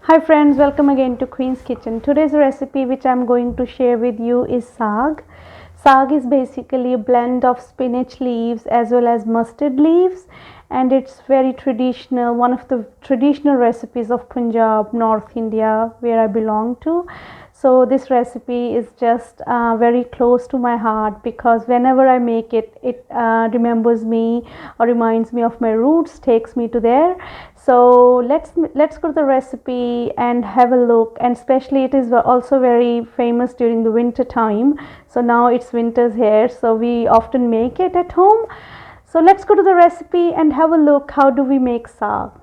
Hi friends, welcome again to Queen's Kitchen. Today's recipe which I'm going to share with you is saag. Saag is basically a blend of spinach leaves as well as mustard leaves, and it's very traditional, one of the traditional recipes of Punjab, North India, where I belong to. So this recipe is just very close to my heart because whenever I make it, it remembers me or reminds me of my roots, takes me to there. So let's go to the recipe and have a look. And especially it is also very famous during the winter time. So now it's winters here, so we often make it at home. So let's go to the recipe and have a look. How do we make saag?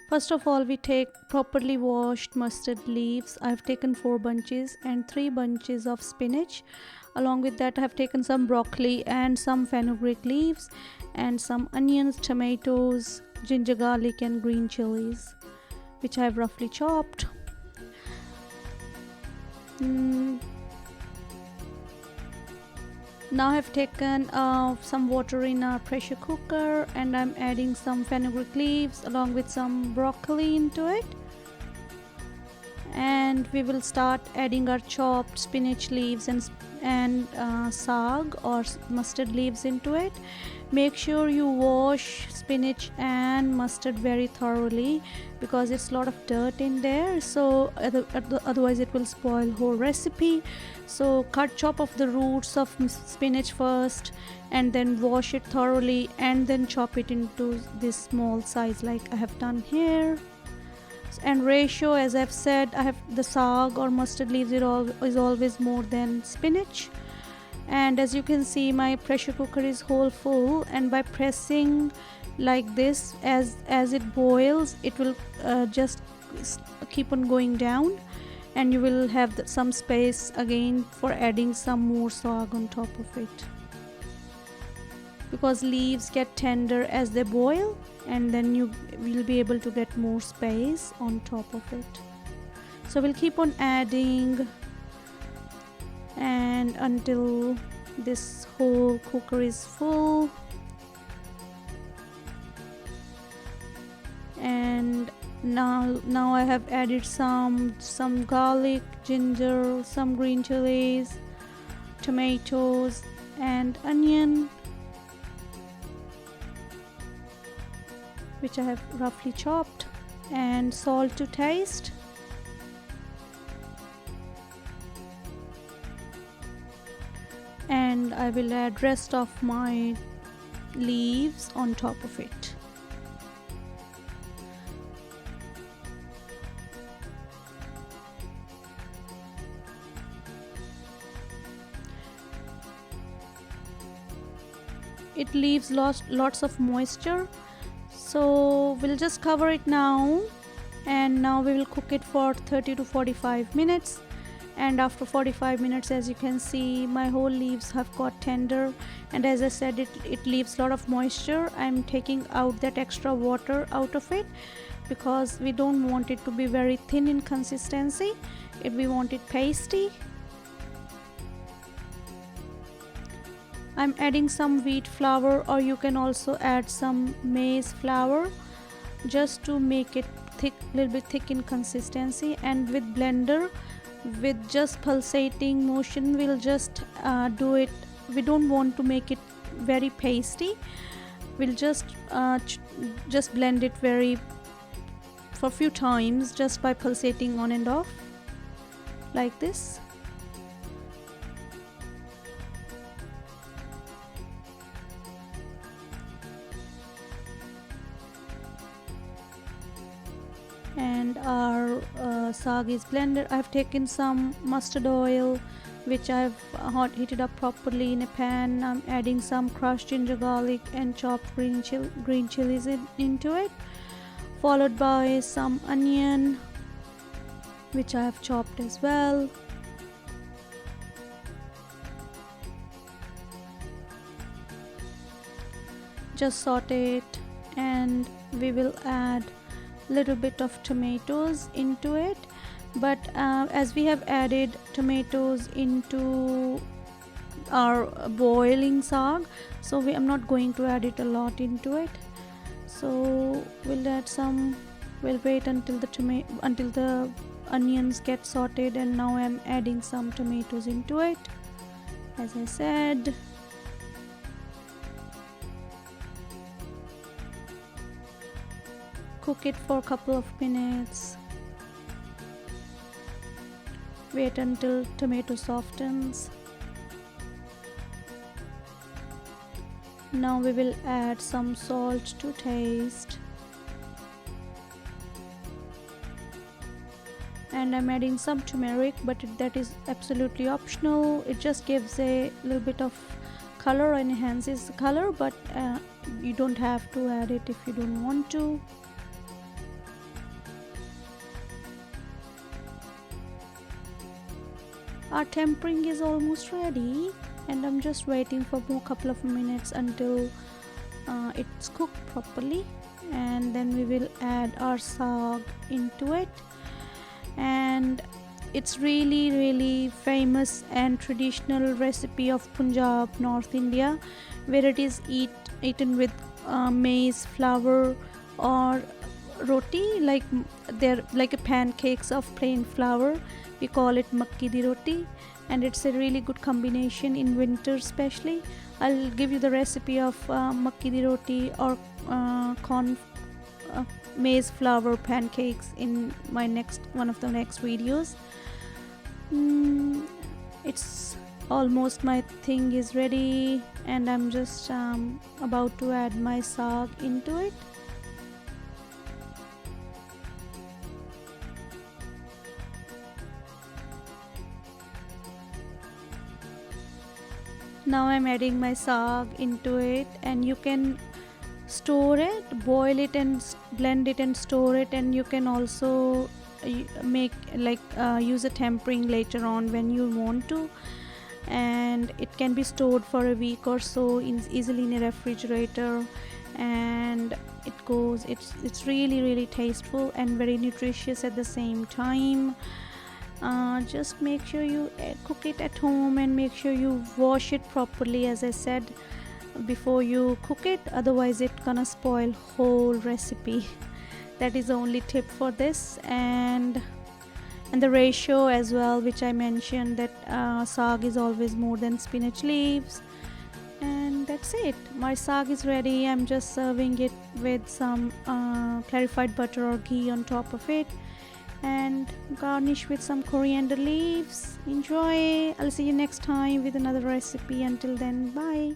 First of all, we take properly washed mustard leaves. I have taken 4 bunches and 3 bunches of spinach. Along with that, I have taken some broccoli and some fenugreek leaves and some onions, tomatoes, ginger garlic and green chilies, which I have roughly chopped. Now I have taken some water in a pressure cooker, and I'm adding some fenugreek leaves along with some broccoli into it, and we will start adding our chopped spinach leaves and saag or mustard leaves into it. Make sure you wash spinach and mustard very thoroughly because it's a lot of dirt in there, so otherwise it will spoil whole recipe. So chop off the roots of spinach first and then wash it thoroughly and then chop it into this small size like I have done here. And ratio, as I've said, I have the saag or mustard leaves is always more than spinach. And as you can see, my pressure cooker is whole full, and by pressing like this as it boils, it will just keep on going down, and you will have some space again for adding some more saag on top of it, because leaves get tender as they boil, and then you will be able to get more space on top of it. So we'll keep on adding and until this whole cooker is full. And now I have added some garlic, ginger, some green chilies, tomatoes and onion, which I have roughly chopped, and salt to taste. And I will add rest of my leaves on top of it. It leaves lots of moisture, so we'll just cover it now, and now we will cook it for 30 to 45 minutes. And after 45 minutes, as you can see, my whole leaves have got tender, and as I said, it leaves a lot of moisture. I'm taking out that extra water out of it because we don't want it to be very thin in consistency. We want it pasty. I'm adding some wheat flour, or you can also add some maize flour just to make it thick, little bit thick in consistency. And with blender, with just pulsating motion, we'll just do it. We don't want to make it very pasty. We'll just blend it for a few times just by pulsating on and off like this. And our saag is blended. I've taken some mustard oil, which I've heated up properly in a pan. I'm adding some crushed ginger garlic and chopped green chilies into it. followed by some onion which I have chopped as well. Just saute it, and we will add little bit of tomatoes into it, but as we have added tomatoes into our boiling saag, so I'm not going to add it a lot into it. So we'll add some, we'll wait until the onions get sauteed, and now I'm adding some tomatoes into it, as I said. Cook it for a couple of minutes. Wait until tomato softens. Now we will add some salt to taste. And I'm adding some turmeric, but that is absolutely optional. It just gives a little bit of color and enhances the color, but you don't have to add it if you don't want to. Our tempering is almost ready, and I'm just waiting for a couple of minutes until it's cooked properly, and then we will add our saag into it. And it's really famous and traditional recipe of Punjab, North India, where it is eaten with maize flour or roti, like they're like a pancakes of plain flour. We call it makki di roti, and it's a really good combination in winter especially. I'll give you the recipe of makki di roti or corn maize flour pancakes in my one of the next videos. It's almost, my thing is ready, and I'm just about to add my saag into it. Now I'm adding my saag into it, and you can store it, boil it and blend it and store it, and you can also make use a tempering later on when you want to, and it can be stored for a week or so easily in a refrigerator, and it's really tasteful and very nutritious at the same time. Just make sure you cook it at home, and make sure you wash it properly, as I said, before you cook it, otherwise it's gonna spoil whole recipe. That is the only tip for this. And the ratio as well, which I mentioned, that saag is always more than spinach leaves. And that's it, my saag is ready. I'm just serving it with some clarified butter or ghee on top of it, and garnish with some coriander leaves. Enjoy. I'll see you next time with another recipe. Until then, bye.